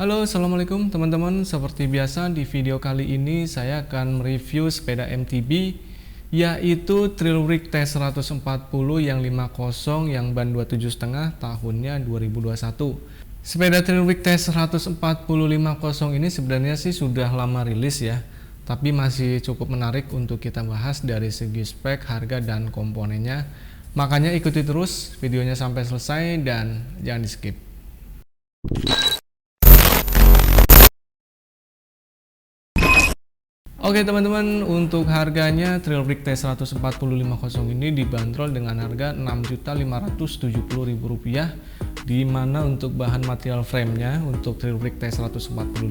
Halo, assalamualaikum teman-teman. Seperti biasa di video kali ini saya akan mereview sepeda MTB, yaitu Trailrix T140 yang 50 yang ban 27,5 tahunnya 2021. Sepeda Trailrix T140 50 ini sebenarnya sih sudah lama rilis ya, tapi masih cukup menarik untuk kita bahas dari segi spek, harga, dan komponennya. Makanya ikuti terus videonya sampai selesai dan jangan di skip. Oke teman-teman, untuk harganya Trailrix T140 ini dibanderol dengan harga Rp6.570.000, di mana untuk bahan material frame-nya untuk Trailrix T140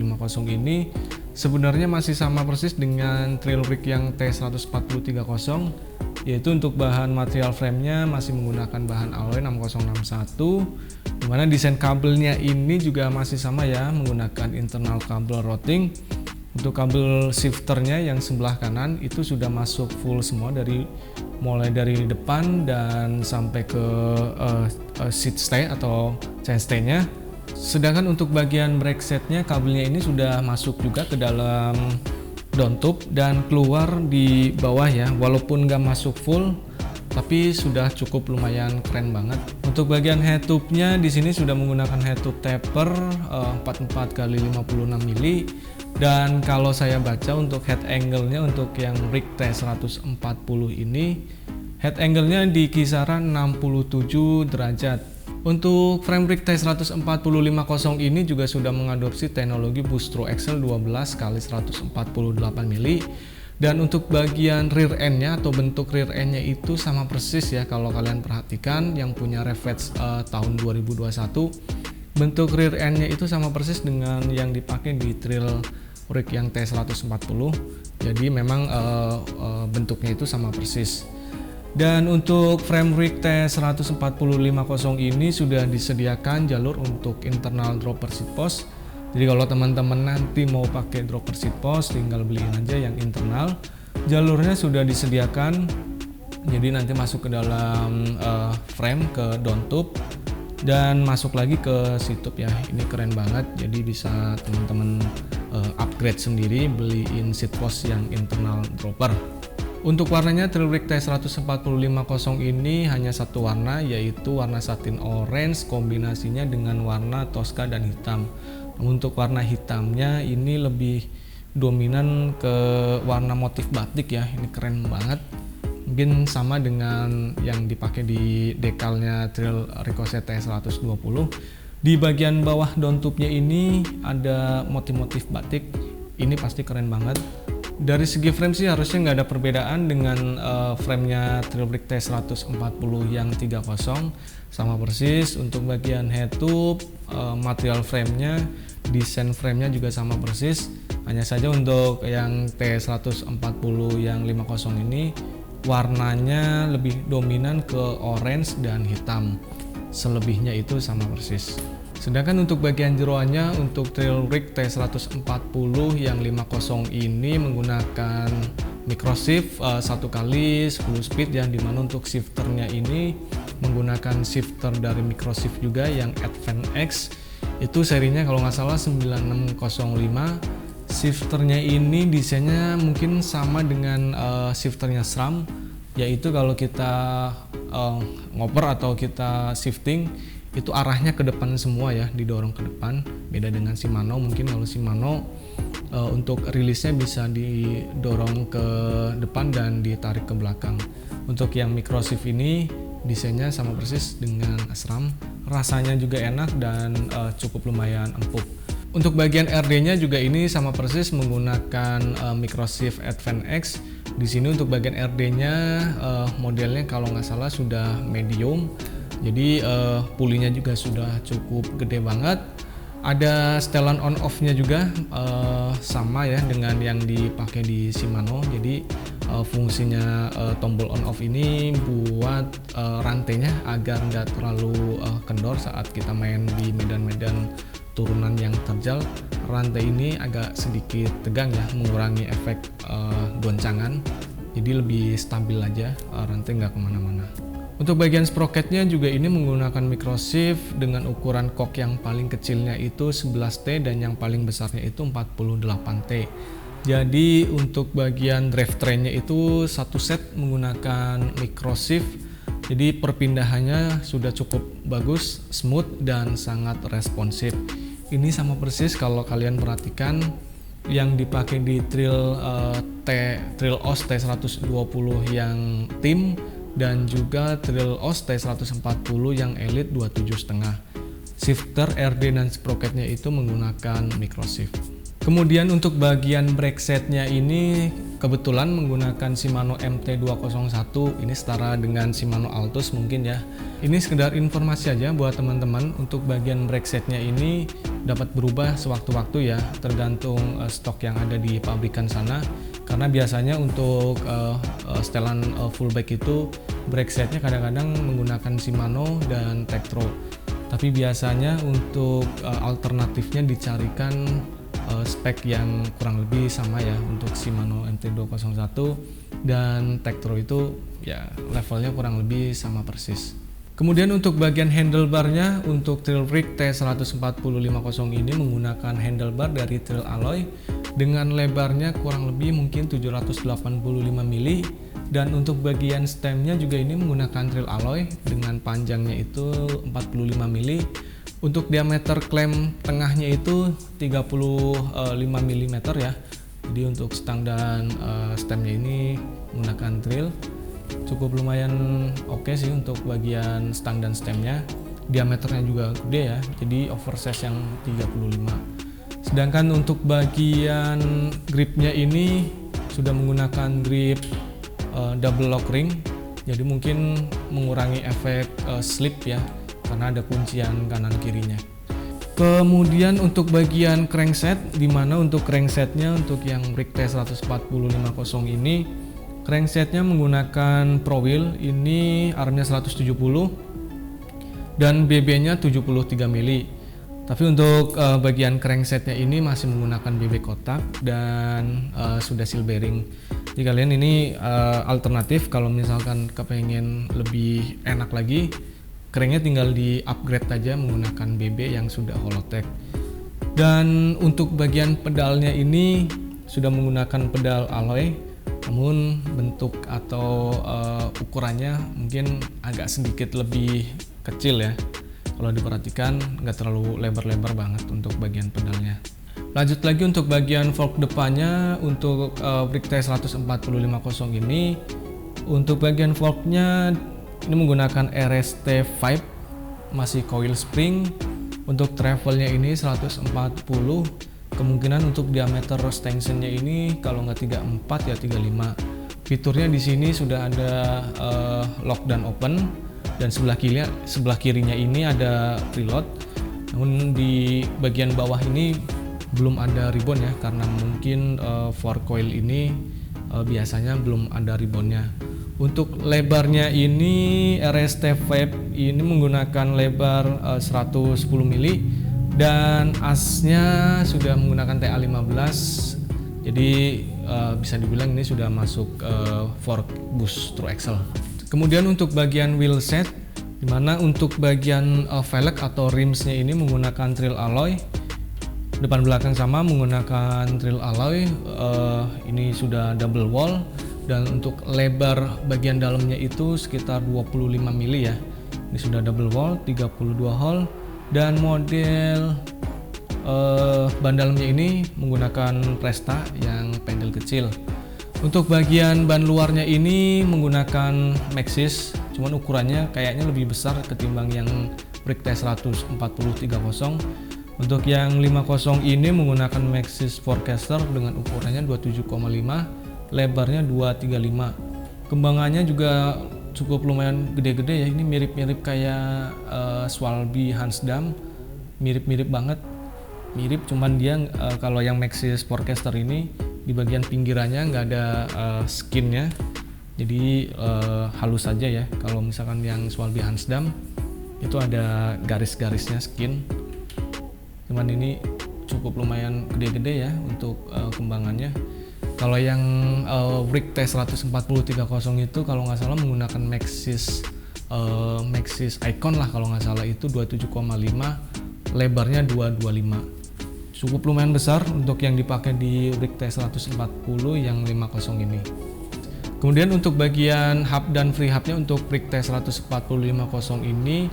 ini sebenarnya masih sama persis dengan Trailrix yang T140 yaitu untuk bahan material frame-nya masih menggunakan bahan alloy 6061, di mana desain kabelnya ini juga masih sama ya, menggunakan internal kabel routing. Untuk kabel shifternya yang sebelah kanan itu sudah masuk full semua, mulai dari depan dan sampai ke seat stay atau chainstay-nya. Sedangkan untuk bagian brake set-nya, kabelnya ini sudah masuk juga ke dalam down tube dan keluar di bawah ya, walaupun nggak masuk full tapi sudah cukup lumayan keren banget. Untuk bagian head tube-nya di sini sudah menggunakan head tube taper 44 x 56 mili. Dan kalau saya baca untuk head angle-nya untuk yang Rix T140 ini, head angle-nya di kisaran 67 derajat. Untuk frame Rix T140 ini juga sudah mengadopsi teknologi Bustro Excel 12 x 148 mili. Dan untuk bagian rear end-nya atau bentuk rear end-nya itu sama persis ya, kalau kalian perhatikan yang punya Ravage tahun 2021. Bentuk rear end-nya itu sama persis dengan yang dipakai di Trailrix yang T140. Jadi memang bentuknya itu sama persis. Dan untuk frame Rix T140 ini sudah disediakan jalur untuk internal dropper seat post. Jadi kalau teman-teman nanti mau pakai dropper seat post, tinggal beliin aja yang internal. Jalurnya sudah disediakan. Jadi nanti masuk ke dalam frame, ke down tube, dan masuk lagi ke seat tube ya. Ini keren banget, jadi bisa teman-teman upgrade sendiri, beliin seat post yang internal dropper. Untuk warnanya Trailrix T140 ini hanya satu warna, yaitu warna satin orange kombinasinya dengan warna Tosca dan hitam. Untuk warna hitamnya ini lebih dominan ke warna motif batik ya, ini keren banget. Mungkin sama dengan yang dipakai di dekalnya Trailrix T120. Di bagian bawah down tube-nya ini ada motif-motif batik, ini pasti keren banget. Dari segi frame sih harusnya nggak ada perbedaan dengan frame-nya Trailrix T140 yang 30, sama persis. Untuk bagian head tube, material frame-nya, desain frame-nya juga sama persis. Hanya saja untuk yang T140 yang 50 ini warnanya lebih dominan ke orange dan hitam. Selebihnya itu sama persis. Sedangkan untuk bagian jeroannya untuk Trailrix T140 yang 50 ini menggunakan microshift 1 kali 10 speed, yang dimana untuk shifternya ini menggunakan shifter dari microshift juga yang Advance X. Itu serinya kalau nggak salah 9605. Shifternya ini desainnya mungkin sama dengan shifternya SRAM, yaitu kalau kita ngoper atau kita shifting itu arahnya ke depan semua ya, didorong ke depan. Beda dengan Shimano, mungkin kalau Shimano untuk rilisnya bisa didorong ke depan dan ditarik ke belakang. Untuk yang microshift ini desainnya sama persis dengan SRAM, rasanya juga enak dan cukup lumayan empuk. Untuk bagian RD-nya juga ini sama persis menggunakan microshift Advance X. Di sini untuk bagian RD-nya modelnya kalau nggak salah sudah medium. Jadi pulinya juga sudah cukup gede banget. Ada setelan on off-nya juga sama ya dengan yang dipakai di Shimano. Jadi fungsinya tombol on off ini buat rantainya agar nggak terlalu kendor saat kita main di medan-medan turunan yang terjal. Rantai ini agak sedikit tegang ya, mengurangi efek goncangan. Jadi lebih stabil aja, rantai nggak kemana-mana. Untuk bagian sprocketnya juga ini menggunakan microshift dengan ukuran kok yang paling kecilnya itu 11T dan yang paling besarnya itu 48T. Jadi untuk bagian drivetrainnya itu satu set menggunakan microshift. Jadi perpindahannya sudah cukup bagus, smooth dan sangat responsif. Ini sama persis kalau kalian perhatikan yang dipakai di Trail OS T120 yang tim dan juga Trail OS T140 yang Elite 27,5. Shifter, RD dan sprocketnya itu menggunakan microshift. Kemudian untuk bagian brake setnya ini kebetulan menggunakan Shimano MT201, ini setara dengan Shimano Altus mungkin ya. Ini sekedar informasi aja buat teman-teman. Untuk bagian brake setnya ini dapat berubah sewaktu-waktu ya, tergantung stok yang ada di pabrikan sana. Karena biasanya untuk setelan full bike itu brake setnya kadang-kadang menggunakan Shimano dan Tektro. Tapi biasanya untuk alternatifnya dicarikan spek yang kurang lebih sama ya. Untuk Shimano MT201 dan Tektro itu ya levelnya kurang lebih sama persis. Kemudian untuk bagian handlebarnya untuk Trailbrake T14050 ini menggunakan handlebar dari Trail Alloy dengan lebarnya kurang lebih mungkin 785 mili, dan untuk bagian stemnya juga ini menggunakan Trail Alloy dengan panjangnya itu 45 mili. Untuk diameter klem tengahnya itu 35 mm ya. Jadi untuk stang dan stemnya ini menggunakan Trail. Cukup lumayan oke sih untuk bagian stang dan stemnya. Diameternya juga gede ya, jadi oversize yang 35. Sedangkan untuk bagian gripnya ini sudah menggunakan grip double lock ring, jadi mungkin mengurangi efek slip ya, karena ada kuncian kanan kirinya. Kemudian untuk bagian crankset, dimana untuk cranksetnya untuk yang Brake T14050 ini cranksetnya menggunakan Pro Wheel, ini armnya 170 dan BB-nya 73 mili. Tapi untuk bagian cranksetnya ini masih menggunakan BB kotak dan sudah seal bearing. Jadi kalian ini alternatif kalau misalkan kepengen lebih enak lagi, cranknya tinggal di upgrade aja menggunakan BB yang sudah Holotech. Dan untuk bagian pedalnya ini sudah menggunakan pedal alloy, namun bentuk atau ukurannya mungkin agak sedikit lebih kecil ya. Kalau diperhatikan nggak terlalu lebar-lebar banget untuk bagian pedalnya. Lanjut lagi untuk bagian fork depannya untuk Brake T14050 ini. Untuk bagian forknya ini menggunakan RST5, masih coil spring. Untuk travelnya ini 140. Kemungkinan untuk diameter stanchionnya ini kalau nggak 34 ya 35. Fiturnya di sini sudah ada lock dan open, dan sebelah kirinya ini ada preload. Namun di bagian bawah ini belum ada ribbon ya, karena mungkin fork coil ini biasanya belum ada ribbonnya. Untuk lebarnya ini RST5 ini menggunakan lebar 110 mili. Dan asnya sudah menggunakan TA15, jadi bisa dibilang ini sudah masuk fork boost true axle. Kemudian untuk bagian wheel set, dimana untuk bagian velg atau rimsnya ini menggunakan Trail Alloy, depan belakang sama menggunakan Trail Alloy. Ini sudah double wall, dan untuk lebar bagian dalamnya itu sekitar 25 mili ya. Ini sudah double wall, 32 hole. Dan model ban dalamnya ini menggunakan Presta yang pendel kecil. Untuk bagian ban luarnya ini menggunakan Maxxis, cuman ukurannya kayaknya lebih besar ketimbang yang Brake T14030. Untuk yang 50 ini menggunakan Maxxis Forecaster dengan ukurannya 27,5, lebarnya 235. Kembangannya juga cukup lumayan gede-gede ya. Ini mirip-mirip kayak Swalby Hansdam, mirip-mirip banget. Mirip, cuman dia kalau yang Maxxis Forecaster ini di bagian pinggirannya nggak ada skinnya, jadi halus saja ya. Kalau misalkan yang Swalby Hansdam itu ada garis-garisnya skin, cuman ini cukup lumayan gede-gede ya untuk kembangannya. Kalau yang Brake T14030 itu kalau nggak salah menggunakan Maxxis Maxxis Icon lah kalau nggak salah, itu 27,5, lebarnya 225. Cukup lumayan besar untuk yang dipakai di RIG T140 yang 50 ini. Kemudian untuk bagian hub dan free hubnya untuk RIG T140-50 ini,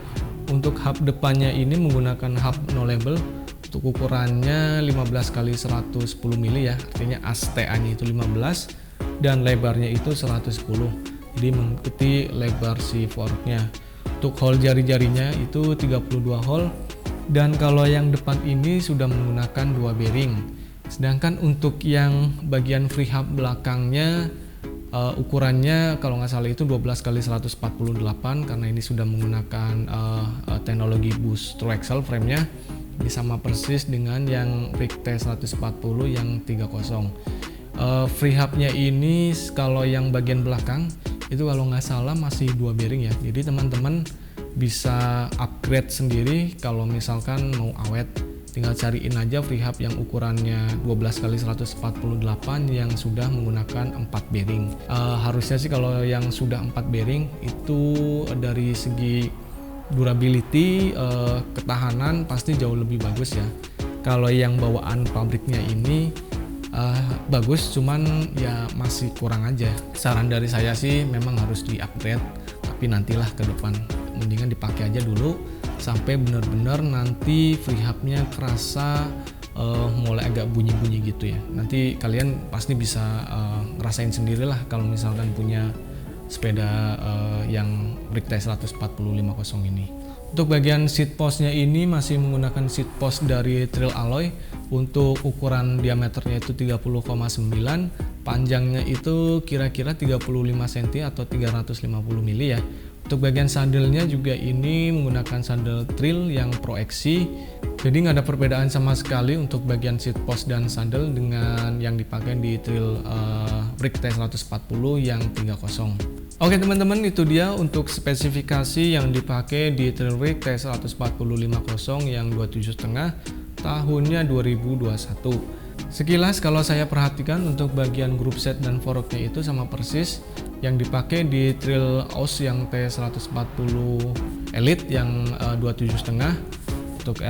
untuk hub depannya ini menggunakan hub no label. Untuk ukurannya 15 x 110 mili ya, artinya ASTA-nya itu 15 dan lebarnya itu 110. Jadi mengikuti lebar si forknya. Untuk hole jari-jarinya itu 32 hole, dan kalau yang depan ini sudah menggunakan 2 bearing. Sedangkan untuk yang bagian free hub belakangnya ukurannya kalau nggak salah itu 12 x 148, karena ini sudah menggunakan teknologi boost true axle frame-nya. Ini sama persis dengan yang RIG T140 yang 30. Free hubnya ini kalau yang bagian belakang itu kalau nggak salah masih 2 bearing ya. Jadi teman-teman bisa upgrade sendiri kalau misalkan mau awet. Tinggal cariin aja free hub yang ukurannya 12 x 148 yang sudah menggunakan 4 bearing. Harusnya sih kalau yang sudah 4 bearing itu dari segi durability, ketahanan pasti jauh lebih bagus ya. Kalau yang bawaan pabriknya ini bagus, cuman ya masih kurang aja. Saran dari saya sih memang harus di-upgrade, tapi nantilah ke depan. Mendingan dipakai aja dulu sampai benar-benar nanti free hubnya kerasa mulai agak bunyi-bunyi gitu ya. Nanti kalian pasti bisa ngerasain sendiri lah kalau misalkan punya sepeda yang RIG T140-50 ini. Untuk bagian seat postnya ini masih menggunakan seat post dari Trill Alloy. Untuk ukuran diameternya itu 30,9, panjangnya itu kira-kira 35 cm atau 350 mili ya. Untuk bagian sadelnya juga ini menggunakan sadel Trill yang Pro XC. Jadi nggak ada perbedaan sama sekali untuk bagian seat post dan sadel dengan yang dipakai di Trill RIG T140 yang 30. Oke teman-teman, itu dia untuk spesifikasi yang dipakai di Trill RIG T140-50 yang 27,5 tahunnya 2021. Sekilas kalau saya perhatikan untuk bagian group set dan forknya itu sama persis yang dipakai di Trill OS yang T140 Elite yang 27,5. Untuk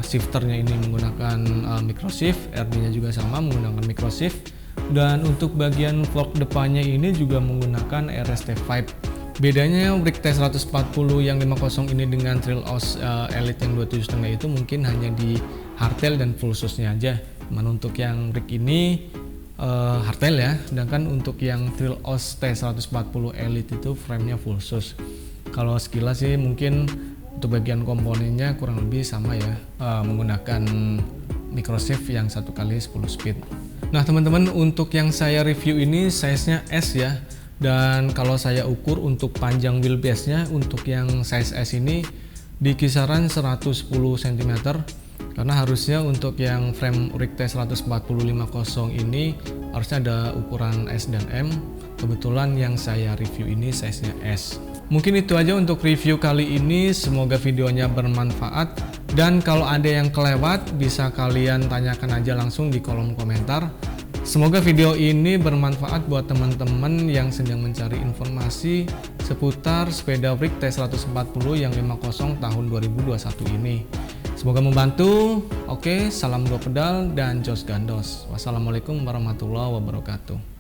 shifternya ini menggunakan microshift, RD-nya juga sama menggunakan microshift, dan untuk bagian fork depannya ini juga menggunakan RST5. Bedanya RIG T140 yang 50 ini dengan Trill OS Elite yang 27,5 itu mungkin hanya di hardtail dan full shoes-nya aja. Cuman untuk yang RIG ini hardtail ya, sedangkan untuk yang Trill OS T140 Elite itu frame-nya full shoes. Kalau sekilas sih mungkin untuk bagian komponennya kurang lebih sama ya, menggunakan microshift yang 1x10 speed. Nah teman-teman, untuk yang saya review ini size-nya S ya, dan kalau saya ukur untuk panjang wheelbase-nya untuk yang size S ini di kisaran 110 cm, karena harusnya untuk yang frame RIG T140-50 ini harusnya ada ukuran S dan M. Kebetulan yang saya review ini size-nya S. Mungkin itu aja untuk review kali ini, semoga videonya bermanfaat, dan kalau ada yang kelewat bisa kalian tanyakan aja langsung di kolom komentar. Semoga video ini bermanfaat buat teman-teman yang sedang mencari informasi seputar sepeda RIG T140 yang 50 tahun 2021 ini. Semoga membantu. Oke, salam dua pedal dan jos gandos. Wassalamualaikum warahmatullahi wabarakatuh.